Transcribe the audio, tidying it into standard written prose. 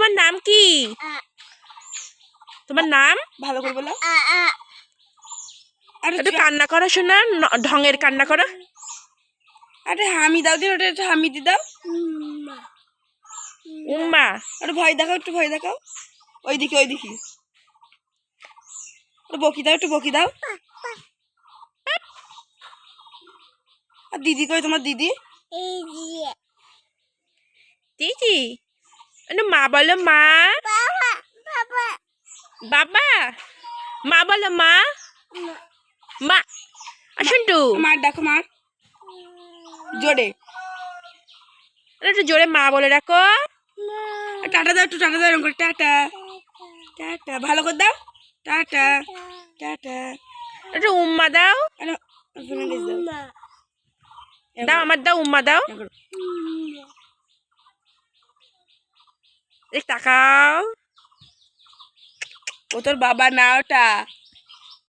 তোমার নাম কি? তোমার নাম ভালো করে বলো। একটু কান্না করো শোনা, ঢঙের কান্না করো। আরে হামি দাও দিন, ওটা একটু হামি দি দাও। উম্মা একটু ভয় দেখাও, একটু ভয় দেখাও। ওইদিকে ওইদিকে একটু বকি দাও, একটু বকি দাও। আর দিদি কই তোমার দিদি? দিদি একটু মা বলো, মা। বাবা মা বলো, মা। মা আসুনটু মার ডাকো, মার জোরে। একটু জোরে মা বলে রাখো। টাটা দাও, একটু টাটা দাও, এরকম করে টাটা টাটা ভালো করে দাও। Tata tata. একটু উম্মা দাও। দাও আমার দাও, উম্মা দাও। তাকাও। ও তোর বাবা না ওটা।